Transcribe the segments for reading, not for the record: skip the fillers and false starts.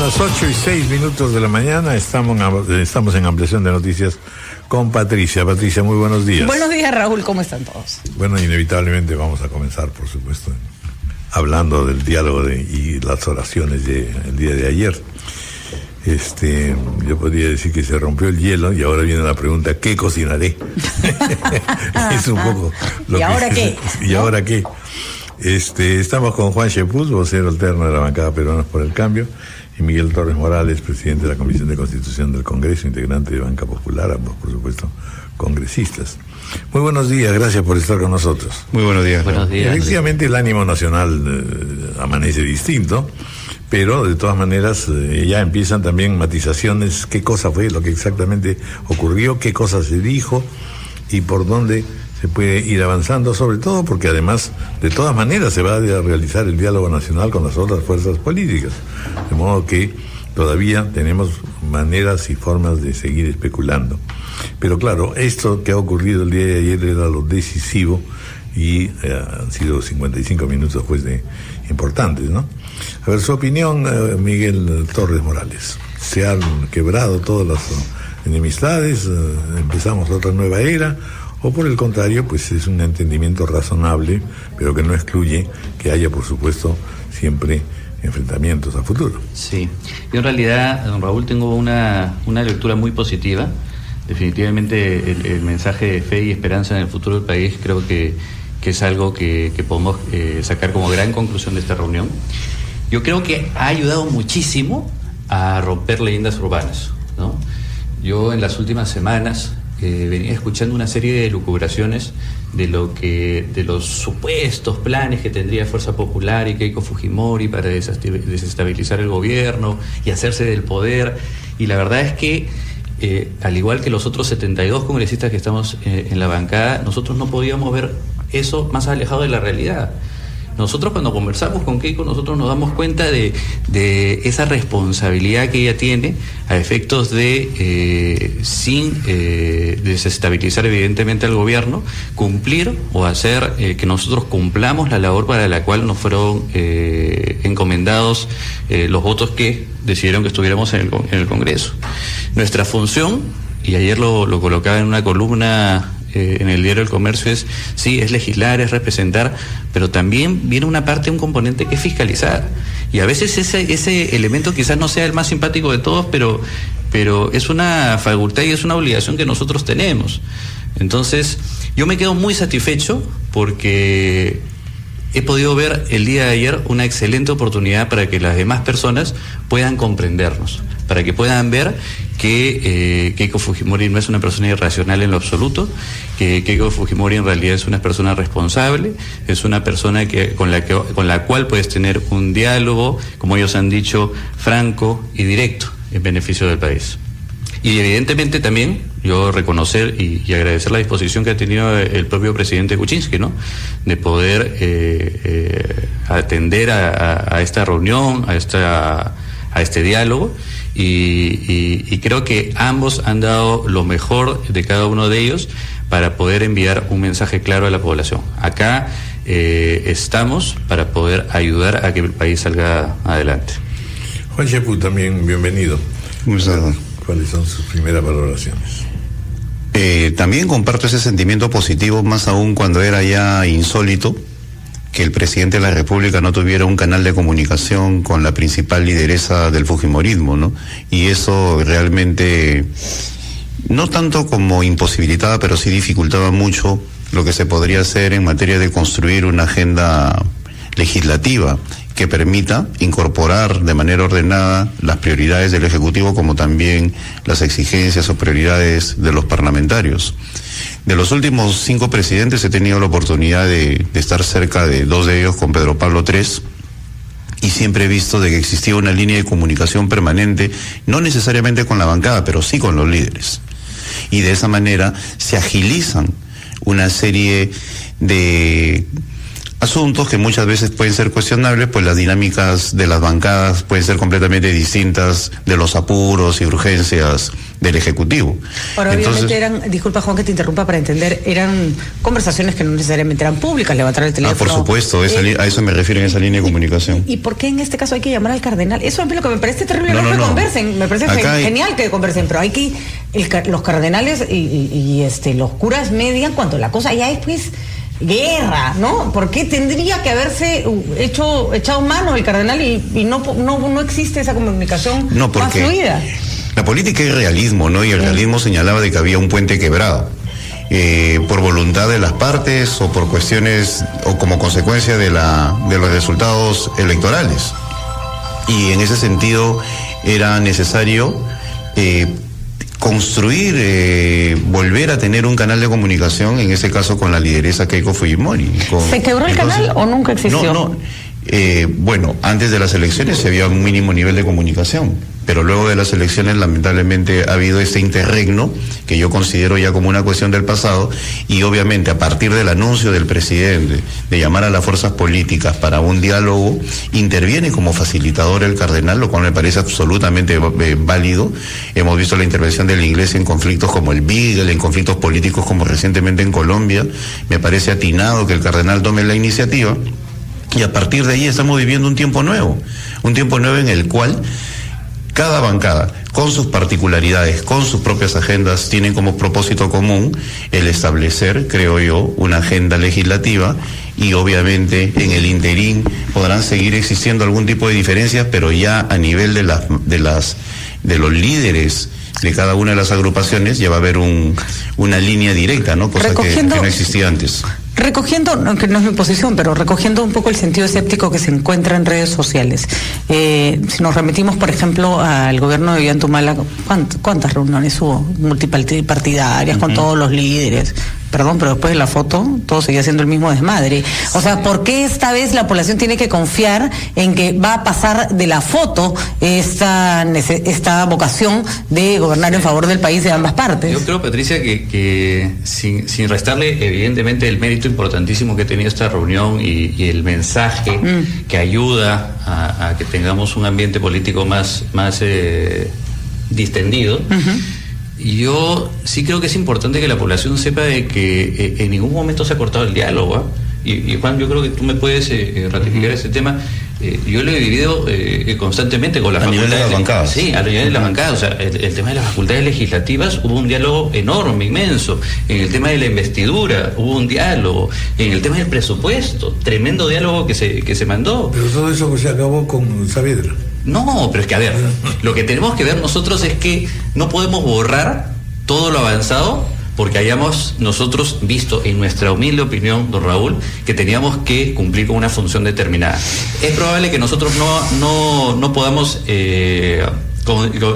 las 8:06 de la mañana, estamos en ampliación de noticias con Patricia. Patricia, muy buenos días. Buenos días, Raúl, ¿cómo están todos? Bueno, inevitablemente vamos a comenzar, por supuesto, hablando del diálogo y las oraciones del día de ayer. Yo podría decir que se rompió el hielo y ahora viene la pregunta, ¿qué cocinaré? Es un poco lo ¿Y ahora qué? ¿Y ahora qué? Estamos con Juan Chepuz, vocero alterno de la bancada Peruanos por el Cambio, y Miguel Torres Morales, presidente de la Comisión de Constitución del Congreso, integrante de Banca Popular, ambos, por supuesto, congresistas. Muy buenos días, gracias por estar con nosotros. Muy buenos días. Buenos días. Efectivamente, el ánimo nacional amanece distinto, pero de todas maneras ya empiezan también matizaciones, qué cosa fue lo que exactamente ocurrió, qué cosa se dijo y por dónde se puede ir avanzando, sobre todo porque además de todas maneras se va a realizar el diálogo nacional con las otras fuerzas políticas, de modo que todavía tenemos maneras y formas de seguir especulando. Pero claro, esto que ha ocurrido el día de ayer era lo decisivo y han sido 55 minutos pues de importantes, ¿no? A ver, su opinión, Miguel Torres Morales. ¿Se han quebrado todas las enemistades? ¿Empezamos otra nueva era? ¿O por el contrario, pues es un entendimiento razonable, pero que no excluye que haya, por supuesto, siempre enfrentamientos a futuro? Sí, yo en realidad, don Raúl, tengo una lectura muy positiva. Definitivamente el mensaje de fe y esperanza en el futuro del país creo que es algo que podemos sacar como gran conclusión de esta reunión. Yo creo que ha ayudado muchísimo a romper leyendas urbanas, ¿no? Yo en las últimas semanas venía escuchando una serie de elucubraciones de los supuestos planes que tendría Fuerza Popular y Keiko Fujimori para desestabilizar el gobierno y hacerse del poder, y la verdad es que al igual que los otros 72 congresistas que estamos en la bancada, nosotros no podíamos ver eso más alejado de la realidad. Nosotros cuando conversamos con Keiko, nosotros nos damos cuenta de esa responsabilidad que ella tiene a efectos de, sin desestabilizar evidentemente al gobierno, cumplir o hacer que nosotros cumplamos la labor para la cual nos fueron encomendados los votos que decidieron que estuviéramos en el Congreso. Nuestra función, y ayer lo colocaba en una columna en el diario El Comercio, es legislar, es representar, pero también viene una parte, un componente que es fiscalizar. Y a veces ese elemento quizás no sea el más simpático de todos, pero es una facultad y es una obligación que nosotros tenemos. Entonces, yo me quedo muy satisfecho porque he podido ver el día de ayer una excelente oportunidad para que las demás personas puedan comprendernos, para que puedan ver que Keiko Fujimori no es una persona irracional en lo absoluto, que Keiko Fujimori en realidad es una persona responsable, es una persona con la cual puedes tener un diálogo, como ellos han dicho, franco y directo, en beneficio del país. Y evidentemente también yo reconocer y agradecer la disposición que ha tenido el propio presidente Kuczynski, ¿no? De poder atender a esta reunión, a este diálogo, y creo que ambos han dado lo mejor de cada uno de ellos para poder enviar un mensaje claro a la población. Acá estamos para poder ayudar a que el país salga adelante. Juan Chepuz, también bienvenido. ¿Cuáles son sus primeras valoraciones? También comparto ese sentimiento positivo, más aún cuando era ya insólito que el presidente de la República no tuviera un canal de comunicación con la principal lideresa del fujimorismo, ¿no? Y eso realmente, no tanto como imposibilitaba, pero sí dificultaba mucho lo que se podría hacer en materia de construir una agenda legislativa que permita incorporar de manera ordenada las prioridades del Ejecutivo, como también las exigencias o prioridades de los parlamentarios. De los últimos 5 presidentes he tenido la oportunidad de estar cerca de 2 de ellos con Pedro Pablo III, y siempre he visto de que existía una línea de comunicación permanente, no necesariamente con la bancada, pero sí con los líderes. Y de esa manera se agilizan una serie de asuntos que muchas veces pueden ser cuestionables, pues las dinámicas de las bancadas pueden ser completamente distintas de los apuros y urgencias del Ejecutivo. Ahora, obviamente eran, disculpa Juan que te interrumpa para entender, eran conversaciones que no necesariamente eran públicas, levantar el teléfono. Por supuesto, a eso me refiero en esa línea de comunicación. ¿Y por qué en este caso hay que llamar al cardenal? Eso es lo que me parece terrible, no que conversen, me parece genial que conversen, pero hay que, los cardenales y los curas median cuando la cosa ya es pues guerra, ¿no? ¿Por qué tendría que haberse echado mano el cardenal y no existe esa comunicación más fluida? La política es realismo, ¿no? Y el realismo señalaba de que había un puente quebrado. Por voluntad de las partes o por cuestiones o como consecuencia de los resultados electorales. Y en ese sentido era necesario construir, volver a tener un canal de comunicación, en ese caso con la lideresa Keiko Fujimori. ¿Se quebró el canal o nunca existió? Bueno, antes de las elecciones se había un mínimo nivel de comunicación, pero luego de las elecciones lamentablemente ha habido este interregno que yo considero ya como una cuestión del pasado, y obviamente a partir del anuncio del presidente de llamar a las fuerzas políticas para un diálogo, interviene como facilitador el cardenal, lo cual me parece absolutamente válido. Hemos visto la intervención de la Iglesia en conflictos como el Beagle, en conflictos políticos como recientemente en Colombia. Me parece atinado que el cardenal tome la iniciativa. Y a partir de ahí estamos viviendo un tiempo nuevo en el cual cada bancada, con sus particularidades, con sus propias agendas, tienen como propósito común el establecer, creo yo, una agenda legislativa, y obviamente en el interín podrán seguir existiendo algún tipo de diferencias, pero ya a nivel de los líderes de cada una de las agrupaciones ya va a haber una línea directa, ¿no? Cosa que no existía antes. Recogiendo, que no es mi posición, pero recogiendo un poco el sentido escéptico que se encuentra en redes sociales. Si nos remitimos, por ejemplo, al gobierno de Ollantumala, ¿cuántas reuniones hubo? Multipartidarias, con todos los líderes. Perdón, pero después de la foto todo seguía siendo el mismo desmadre. O sea, ¿por qué esta vez la población tiene que confiar en que va a pasar de la foto esta vocación de gobernar en favor del país de ambas partes? Yo creo, Patricia, que sin restarle evidentemente el mérito importantísimo que tenía esta reunión y el mensaje que ayuda a que tengamos un ambiente político más distendido, yo sí creo que es importante que la población sepa de que en ningún momento se ha cortado el diálogo, ¿eh? Y Juan, yo creo que tú me puedes ratificar ese tema. Yo lo he vivido constantemente con las facultades. A nivel de las bancadas. Sí, a nivel de las bancadas. O sea, el tema de las facultades legislativas hubo un diálogo enorme, inmenso. En el tema de la investidura hubo un diálogo. En el tema del presupuesto, tremendo diálogo que se mandó. Pero todo eso se acabó con Saavedra. No, pero es que a ver, lo que tenemos que ver nosotros es que no podemos borrar todo lo avanzado porque hayamos nosotros visto, en nuestra humilde opinión, don Raúl, que teníamos que cumplir con una función determinada. Es probable que nosotros no podamos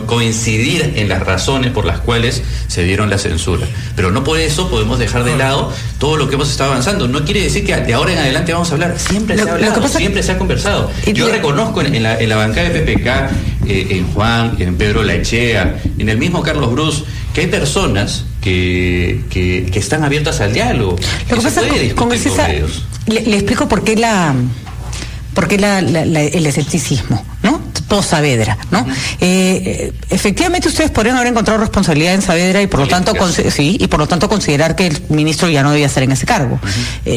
coincidir en las razones por las cuales se dieron la censura, pero no por eso podemos dejar de lado todo lo que hemos estado avanzando. No quiere decir que de ahora en adelante vamos a hablar, siempre se ha hablado, siempre se ha conversado. Yo reconozco en la bancada de PPK, en Juan, en Pedro Laechea, en el mismo Carlos Brus, que hay personas que están abiertas al diálogo. Lo que pasa con ellos. Le explico por qué el escepticismo, ¿no? Post Saavedra, ¿no? Efectivamente ustedes podrían haber encontrado responsabilidad en Saavedra y por lo tanto considerar que el ministro ya no debía estar en ese cargo.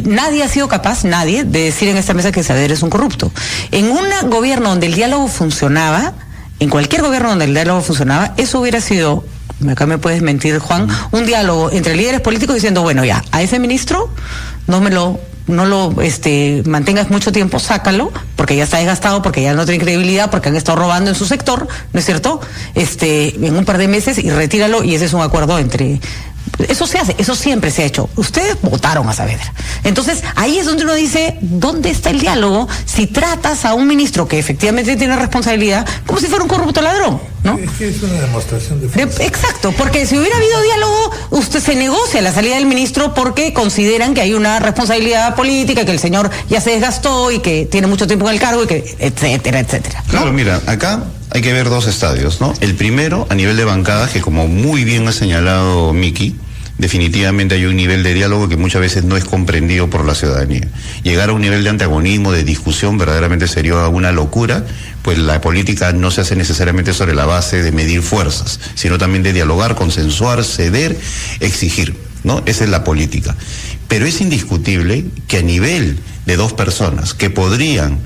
Nadie ha sido capaz, de decir en esta mesa que Saavedra es un corrupto. En un gobierno donde el diálogo funcionaba, en cualquier gobierno donde el diálogo funcionaba, eso hubiera sido, acá me puedes mentir, Juan, un diálogo entre líderes políticos diciendo, bueno, ya, a ese ministro no lo mantengas mucho tiempo, sácalo, porque ya está desgastado, porque ya no tiene credibilidad, porque han estado robando en su sector, ¿no es cierto? En un par de meses y retíralo, y ese es un acuerdo entre... Eso se hace, eso siempre se ha hecho. Ustedes votaron a Saavedra. Entonces, ahí es donde uno dice, ¿dónde está el diálogo si tratas a un ministro que efectivamente tiene responsabilidad como si fuera un corrupto ladrón, ¿no? Es que es una demostración de fuerza. Exacto, porque si hubiera habido diálogo, usted se negocia la salida del ministro porque consideran que hay una responsabilidad política, que el señor ya se desgastó y que tiene mucho tiempo en el cargo y que etcétera, etcétera, ¿no? Claro, mira, acá hay que ver dos estadios, ¿no? El primero, a nivel de bancadas, que como muy bien ha señalado Miki, definitivamente hay un nivel de diálogo que muchas veces no es comprendido por la ciudadanía. Llegar a un nivel de antagonismo, de discusión, verdaderamente sería una locura, pues la política no se hace necesariamente sobre la base de medir fuerzas, sino también de dialogar, consensuar, ceder, exigir, ¿no? Esa es la política. Pero es indiscutible que a nivel de dos personas que podrían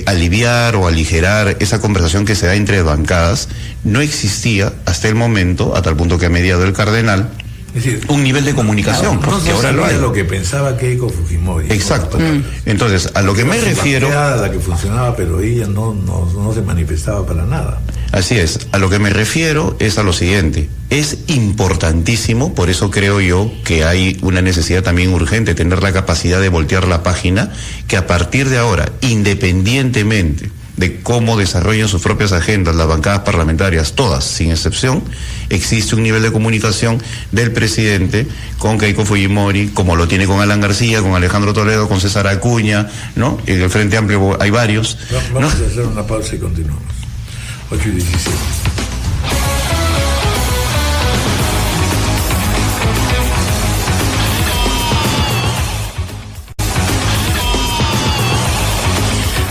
aliviar o aligerar esa conversación que se da entre bancadas, no existía hasta el momento, a tal punto que ha mediado el cardenal, es decir, un nivel de comunicación, claro, que ahora lo hay. Lo que pensaba Keiko Fujimori. Exacto. Entonces, a lo que me refiero... La que funcionaba, pero ella no se manifestaba para nada. Así es. A lo que me refiero es a lo siguiente. Es importantísimo, por eso creo yo que hay una necesidad también urgente, tener la capacidad de voltear la página, que a partir de ahora, independientemente de cómo desarrollen sus propias agendas las bancadas parlamentarias, todas, sin excepción, existe un nivel de comunicación del presidente con Keiko Fujimori, como lo tiene con Alan García, con Alejandro Toledo, con César Acuña, ¿no? En el Frente Amplio hay varios. Vamos a hacer una pausa y continuamos. 8:17.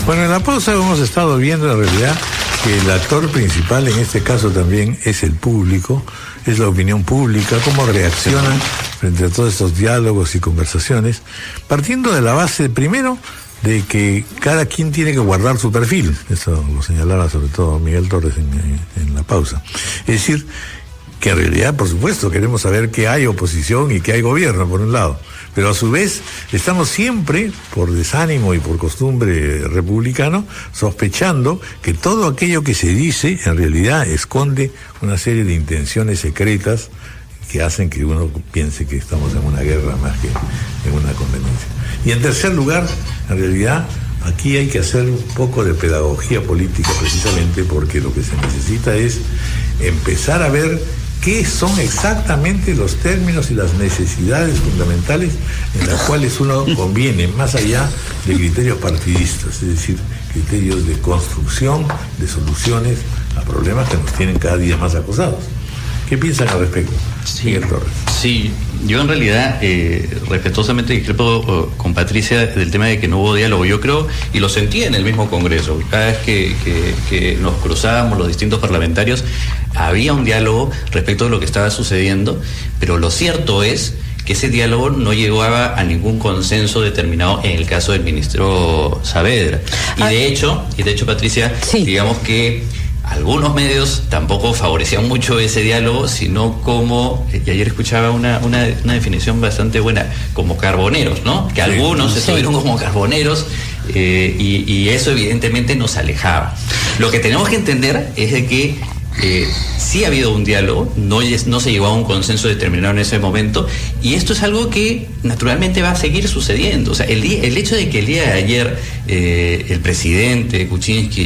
Bueno, en la pausa hemos estado viendo en realidad que el actor principal en este caso también es el público, es la opinión pública, cómo reacciona frente a todos estos diálogos y conversaciones, partiendo de la base, primero, de que cada quien tiene que guardar su perfil. Eso lo señalaba sobre todo Miguel Torres en la pausa. Es decir, que en realidad, por supuesto, queremos saber que hay oposición y que hay gobierno, por un lado. Pero a su vez, estamos siempre, por desánimo y por costumbre republicano, sospechando que todo aquello que se dice, en realidad, esconde una serie de intenciones secretas que hacen que uno piense que estamos en una guerra más que en una conveniencia. Y en tercer lugar, en realidad, aquí hay que hacer un poco de pedagogía política precisamente porque lo que se necesita es empezar a ver qué son exactamente los términos y las necesidades fundamentales en las cuales uno conviene, más allá de criterios partidistas, es decir, criterios de construcción de soluciones a problemas que nos tienen cada día más acosados. ¿Qué piensan al respecto? Sí, yo en realidad respetuosamente discrepo con Patricia del tema de que no hubo diálogo. Yo creo, y lo sentí en el mismo Congreso, cada vez que nos cruzábamos los distintos parlamentarios, había un diálogo respecto de lo que estaba sucediendo, pero lo cierto es que ese diálogo no llegaba a ningún consenso determinado en el caso del ministro Saavedra. Y de hecho, Patricia, sí, digamos que algunos medios tampoco favorecían mucho ese diálogo, sino como, y ayer escuchaba una definición bastante buena, como carboneros, ¿no? Que algunos estuvieron como carboneros y eso evidentemente nos alejaba. Lo que tenemos que entender es de que sí ha habido un diálogo, no se llegó a un consenso determinado en ese momento, y esto es algo que naturalmente va a seguir sucediendo. O sea, el hecho de que el día de ayer el presidente Kuczynski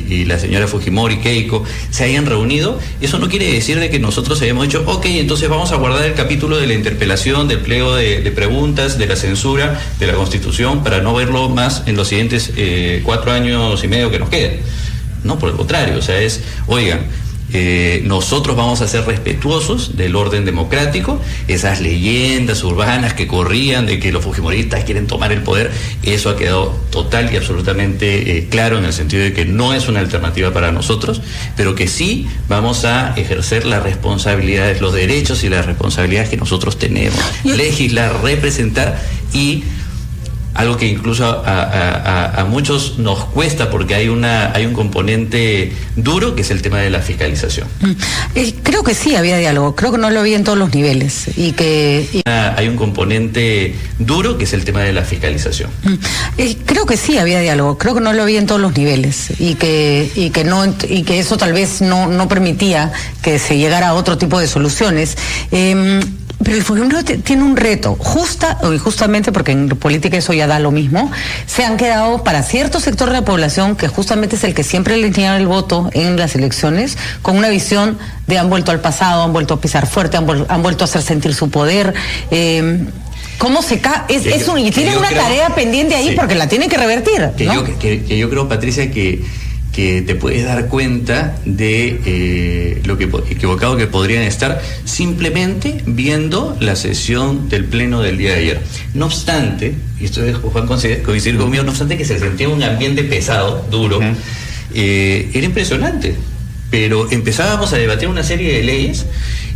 y la señora Fujimori, Keiko, se hayan reunido, eso no quiere decir de que nosotros hayamos dicho, ok, entonces vamos a guardar el capítulo de la interpelación, del pliego de preguntas, de la censura, de la Constitución, para no verlo más en los siguientes 4 años y medio que nos quedan. No, por el contrario, o sea, oigan, nosotros vamos a ser respetuosos del orden democrático. Esas leyendas urbanas que corrían de que los fujimoristas quieren tomar el poder, eso ha quedado total y absolutamente claro, en el sentido de que no es una alternativa para nosotros, pero que sí vamos a ejercer las responsabilidades, los derechos y las responsabilidades que nosotros tenemos, legislar, representar, y algo que incluso a muchos nos cuesta porque hay un componente duro, que es el tema de la fiscalización. Creo que sí había diálogo, creo que no lo había en todos los niveles hay un componente duro, que es el tema de la fiscalización. Creo que sí había diálogo, creo que no lo había en todos los niveles y que eso tal vez no permitía que se llegara a otro tipo de soluciones. Pero el Fujimori tiene un reto, justamente porque en política eso ya da lo mismo. Se han quedado para cierto sector de la población, que justamente es el que siempre le niega el voto en las elecciones, con una visión de han vuelto al pasado, han vuelto a pisar fuerte, han vuelto a hacer sentir su poder. ¿Cómo se cae? Y tienen una tarea pendiente ahí, sí, porque la tienen que revertir, ¿no? Que yo creo, Patricia, que que te puedes dar cuenta de lo que equivocado que podrían estar simplemente viendo la sesión del pleno del día de ayer. No obstante, y esto es Juan coincidir conmigo, no obstante que se sentía un ambiente pesado, duro, era impresionante, pero empezábamos a debatir una serie de leyes,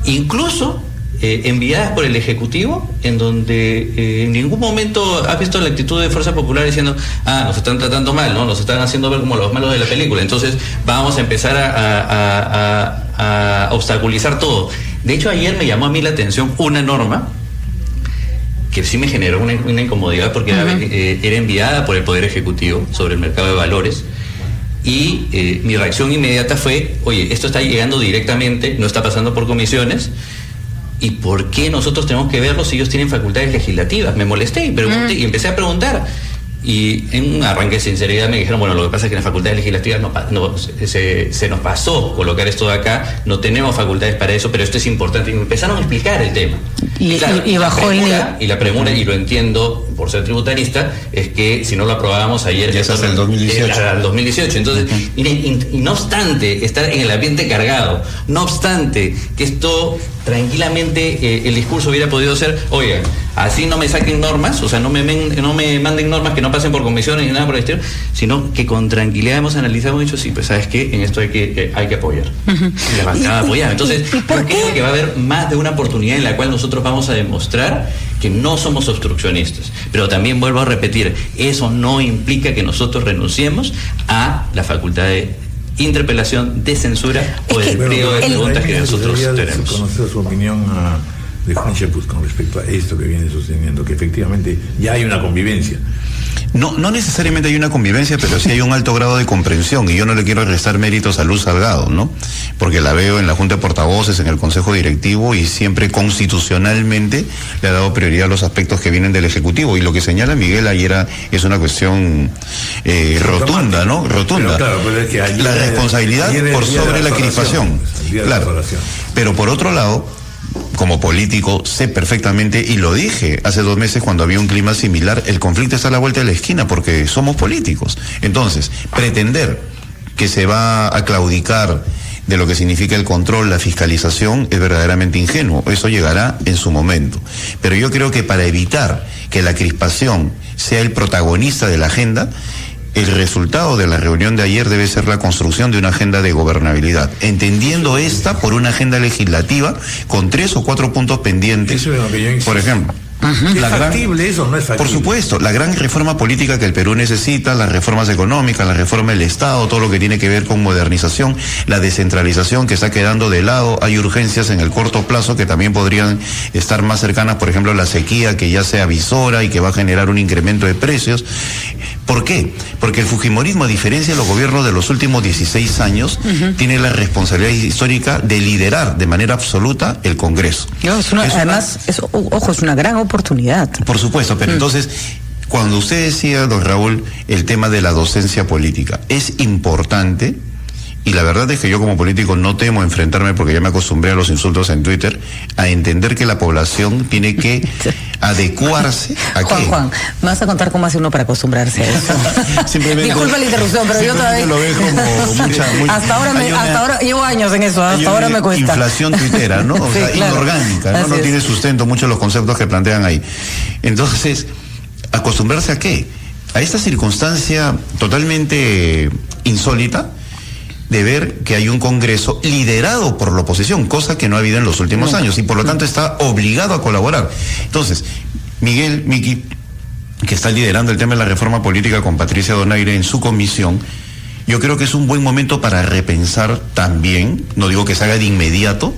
incluso enviadas por el Ejecutivo, en donde en ningún momento has visto la actitud de Fuerza Popular diciendo, nos están tratando mal, ¿no? Nos están haciendo ver como los malos de la película, entonces vamos a empezar a obstaculizar todo. De hecho, ayer me llamó a mí la atención una norma que sí me generó una incomodidad, porque era enviada por el Poder Ejecutivo sobre el mercado de valores, y mi reacción inmediata fue, oye, esto está llegando directamente, no está pasando por comisiones, ¿y por qué nosotros tenemos que verlo si ellos tienen facultades legislativas? Me molesté y pregunté, y empecé a preguntar. Y en un arranque de sinceridad me dijeron, bueno, lo que pasa es que en las facultades legislativas se nos pasó colocar esto de acá, no tenemos facultades para eso, pero esto es importante. Y me empezaron a explicar el tema. Y bajó el nivel. Y la premura, y lo entiendo por ser tributarista, es que si no lo aprobábamos ayer... Ya es el 2018. El 2018. Entonces, y no obstante estar en el ambiente cargado, no obstante que esto tranquilamente el discurso hubiera podido ser, oigan, así no me saquen normas, o sea, no me manden normas que no pasen por comisiones ni nada por el estilo, sino que con tranquilidad hemos analizado, hemos dicho, sí, pues sabes qué, en esto hay que apoyar. Y la bancada apoyaba. Entonces, yo creo que va a haber más de una oportunidad en la cual nosotros vamos a demostrar que no somos obstruccionistas. Pero también vuelvo a repetir, eso no implica que nosotros renunciemos a la facultad de interpelación, de censura o de pliego de preguntas que nosotros tenemos. Conocer su opinión de Juan Shepus con respecto a esto que viene sosteniendo, que efectivamente ya hay una convivencia. No necesariamente hay una convivencia, pero sí hay un alto grado de comprensión, y yo no le quiero restar méritos a Luz Salgado, ¿no? Porque la veo en la Junta de Portavoces, en el Consejo Directivo, y siempre constitucionalmente le ha dado prioridad a los aspectos que vienen del Ejecutivo, y lo que señala Miguel ayer es una cuestión rotunda, ¿no? Rotunda. Pero claro, pero es que ayer, la responsabilidad por sobre la crispación. Claro. Pero por otro lado, como político, sé perfectamente, y lo dije hace 2 meses cuando había un clima similar, el conflicto está a la vuelta de la esquina porque somos políticos. Entonces, pretender que se va a claudicar de lo que significa el control, la fiscalización, es verdaderamente ingenuo. Eso llegará en su momento. Pero yo creo que para evitar que la crispación sea el protagonista de la agenda, el resultado de la reunión de ayer debe ser la construcción de una agenda de gobernabilidad, entendiendo esta por una agenda legislativa con 3 o 4 puntos pendientes. Eso es lo que yo insisto. Por ejemplo, ¿es factible eso o no es factible? Por supuesto, la gran reforma política que el Perú necesita, las reformas económicas, la reforma del Estado, todo lo que tiene que ver con modernización, la descentralización que está quedando de lado. Hay urgencias en el corto plazo que también podrían estar más cercanas, por ejemplo, la sequía, que ya se avisora y que va a generar un incremento de precios. ¿Por qué? Porque el fujimorismo, a diferencia de los gobiernos de los últimos 16 años, tiene la responsabilidad histórica de liderar de manera absoluta el Congreso. Además, es una gran oportunidad. Por supuesto, pero entonces, cuando usted decía, don Raúl, el tema de la docencia política, es importante, y la verdad es que yo como político no temo enfrentarme, porque ya me acostumbré a los insultos en Twitter, a entender que la población tiene que adecuarse a Juan, me vas a contar cómo hace uno para acostumbrarse a eso. Disculpa la interrupción, pero yo todavía lo veo como hasta ahora llevo años en eso, hasta ahora me cuesta. Inflación tuitera, ¿no? O sea, claro, inorgánica, ¿no? No tiene sustento muchos los conceptos que plantean ahí. Entonces, ¿acostumbrarse a qué? A esta circunstancia totalmente insólita de ver que hay un Congreso liderado por la oposición, cosa que no ha habido en los últimos años, y por lo tanto está obligado a colaborar. Entonces, Miki, que está liderando el tema de la reforma política con Patricia Donaire en su comisión, yo creo que es un buen momento para repensar también, no digo que se haga de inmediato,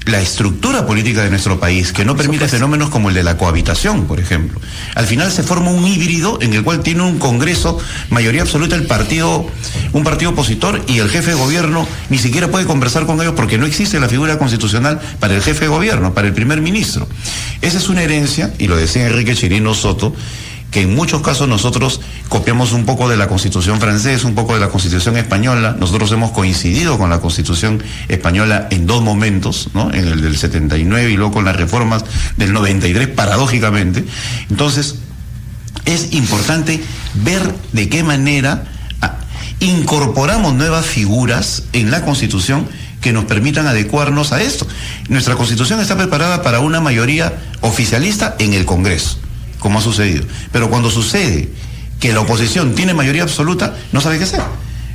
la estructura política de nuestro país, que no permite fenómenos como el de la cohabitación, por ejemplo. Al final se forma un híbrido en el cual tiene un Congreso, mayoría absoluta un partido opositor, y el jefe de gobierno ni siquiera puede conversar con ellos porque no existe la figura constitucional para el jefe de gobierno, para el primer ministro. Esa es una herencia, y lo decía Enrique Chirino Soto, que en muchos casos nosotros copiamos un poco de la Constitución francesa, un poco de la Constitución española. Nosotros hemos coincidido con la Constitución española en 2 momentos, ¿no? En el del 79 y luego con las reformas del 93, paradójicamente. Entonces, es importante ver de qué manera incorporamos nuevas figuras en la Constitución que nos permitan adecuarnos a esto. Nuestra Constitución está preparada para una mayoría oficialista en el Congreso, como ha sucedido. Pero cuando sucede que la oposición tiene mayoría absoluta, no sabe qué hacer.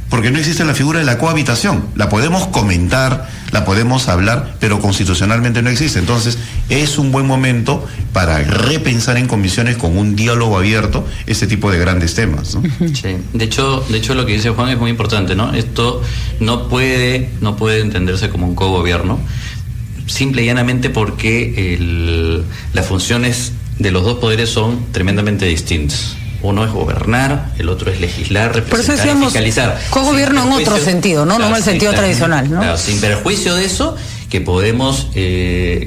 Porque no existe la figura de la cohabitación. La podemos comentar, la podemos hablar, pero constitucionalmente no existe. Entonces, es un buen momento para repensar en comisiones con un diálogo abierto este tipo de grandes temas, ¿no? Sí. De hecho, lo que dice Juan es muy importante, ¿no? Esto no puede entenderse como un cogobierno, simple y llanamente porque las funciones de los dos poderes son tremendamente distintas. Uno es gobernar, el otro es legislar, representar y fiscalizar. Cogobierno en otro sentido, ¿no? Claro, no en el sentido tradicional, ¿no? Claro, sin perjuicio de eso, que podemos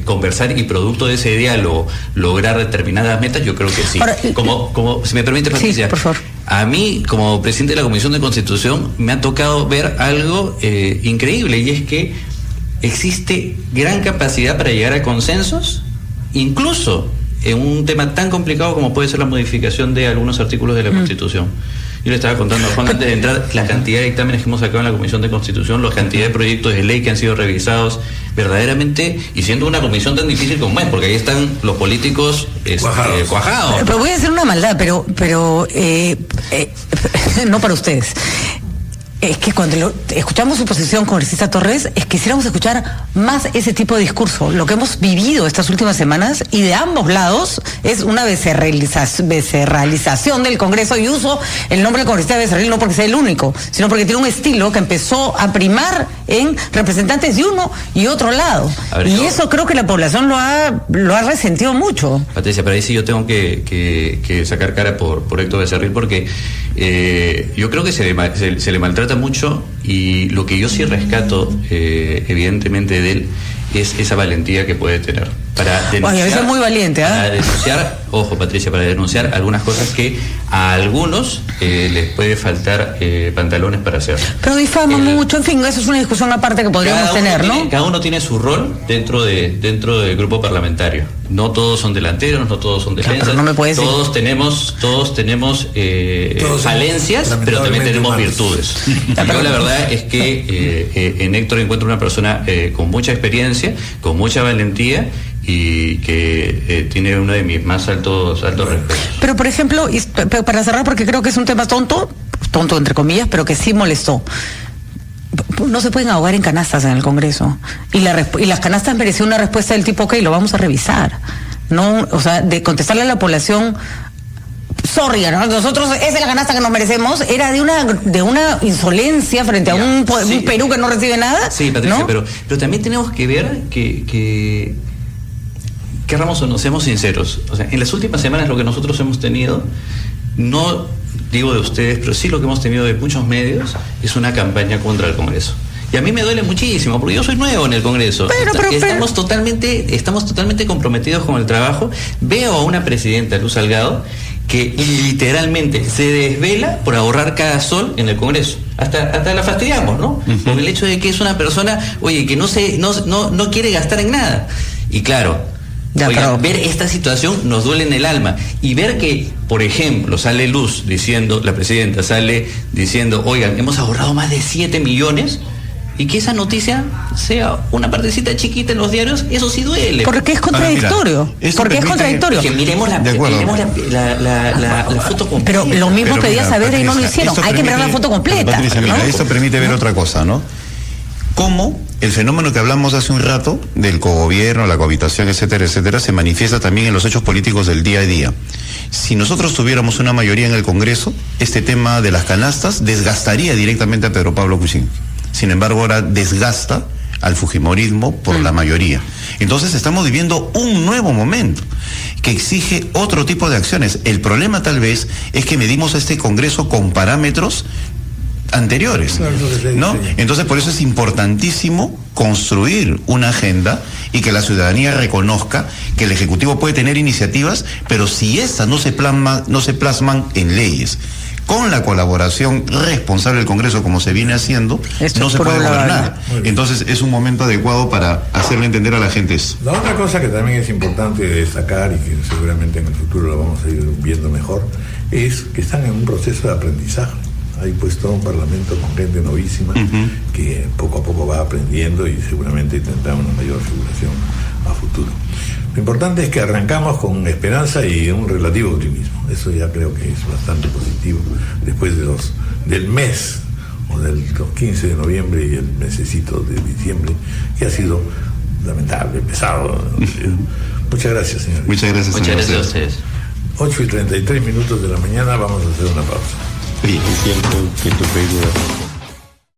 conversar y producto de ese diálogo lograr determinadas metas, yo creo que sí. Ahora, como si me permite, Patricia, sí, por favor. A mí, como presidente de la Comisión de Constitución, me ha tocado ver algo increíble, y es que existe gran capacidad para llegar a consensos, incluso en un tema tan complicado como puede ser la modificación de algunos artículos de la Constitución. Yo le estaba contando a Juan antes de entrar la cantidad de dictámenes que hemos sacado en la Comisión de Constitución, la cantidad de proyectos de ley que han sido revisados verdaderamente, y siendo una comisión tan difícil como es, porque ahí están los políticos cuajados. Pero voy a decir una maldad, pero no para ustedes. Es que cuando escuchamos su posición, congresista Torres, quisiéramos escuchar más ese tipo de discurso. Lo que hemos vivido estas últimas semanas, y de ambos lados, es una becerralización del Congreso, y uso el nombre del congresista becerril no porque sea el único, sino porque tiene un estilo que empezó a primar en representantes de uno y otro lado. Ver, y eso creo que la población lo ha resentido mucho. Patricia, pero ahí sí yo tengo que sacar cara por Héctor Becerril, porque yo creo que se le maltrata mucho, y lo que yo sí rescato evidentemente de él es esa valentía que puede tener para denunciar. Eso es muy valiente, para denunciar, ojo Patricia, para denunciar algunas cosas que a algunos les puede faltar pantalones para hacer. Pero difama mucho, en fin, eso es una discusión aparte que podríamos tener, ¿no? Cada uno tiene su rol dentro del grupo parlamentario. No todos son delanteros, no todos son defensas. Claro, no me puedes todos tenemos falencias, pero también tenemos virtudes. Yo la verdad es que en Héctor encuentro una persona con mucha experiencia, con mucha valentía, y que tiene uno de mis más altos respetos. Pero por ejemplo, para cerrar, porque creo que es un tema tonto entre comillas, pero que sí molestó. No se pueden ahogar en canastas en el Congreso, y las canastas merecían una respuesta del tipo, ok, lo vamos a revisar, no, o sea, de contestarle a la población, sorry, ¿no? Nosotros, esa es la canasta que nos merecemos, era de una insolencia frente a un Perú que no recibe nada. Sí, Patricia, ¿no? pero también tenemos que ver que querramos o no, seamos sinceros. O sea, en las últimas semanas lo que nosotros hemos tenido, no digo de ustedes, pero sí lo que hemos tenido de muchos medios, es una campaña contra el Congreso. Y a mí me duele muchísimo, porque yo soy nuevo en el Congreso. Estamos totalmente comprometidos con el trabajo. Veo a una presidenta, Luz Salgado, que literalmente se desvela por ahorrar cada sol en el Congreso. Hasta la fastidiamos, ¿no? Por el hecho de que es una persona, oye, que no quiere gastar en nada. Y claro, ver esta situación nos duele en el alma, y ver que, por ejemplo, sale Luz diciendo, la presidenta sale diciendo, oigan, hemos ahorrado más de 7 millones, y que esa noticia sea una partecita chiquita en los diarios, eso sí duele. Porque es contradictorio. Que miremos la foto completa. Pero lo mismo pedía Saavedra y no lo hicieron. Hay que mirar la foto completa. Patricia, ¿no? Esto permite ver otra cosa, ¿no? Cómo el fenómeno que hablamos hace un rato del cogobierno, la cohabitación, etcétera, etcétera, se manifiesta también en los hechos políticos del día a día. Si nosotros tuviéramos una mayoría en el Congreso, este tema de las canastas desgastaría directamente a Pedro Pablo Kuczynski. Sin embargo, ahora desgasta al fujimorismo por la mayoría. Entonces estamos viviendo un nuevo momento que exige otro tipo de acciones. El problema tal vez es que medimos este Congreso con parámetros anteriores, ¿no? Entonces por eso es importantísimo construir una agenda y que la ciudadanía reconozca que el Ejecutivo puede tener iniciativas, pero si estas no se plasman en leyes, con la colaboración responsable del Congreso, como se viene haciendo, no se puede gobernar. Entonces es un momento adecuado para hacerle entender a la gente eso. La otra cosa que también es importante destacar, y que seguramente en el futuro lo vamos a ir viendo mejor, es que están en un proceso de aprendizaje. Hay puesto un parlamento con gente novísima que poco a poco va aprendiendo y seguramente tendrá una mayor figuración a futuro. Lo importante es que arrancamos con esperanza y un relativo optimismo. Eso ya creo que es bastante positivo después del mes o los 15 de noviembre y el mesecito de diciembre, que ha sido lamentable, pesado. Muchas gracias, señor. Muchas gracias, Muchas gracias a ustedes. 8:33 de la mañana, vamos a hacer una pausa. Sí, es cierto que tu película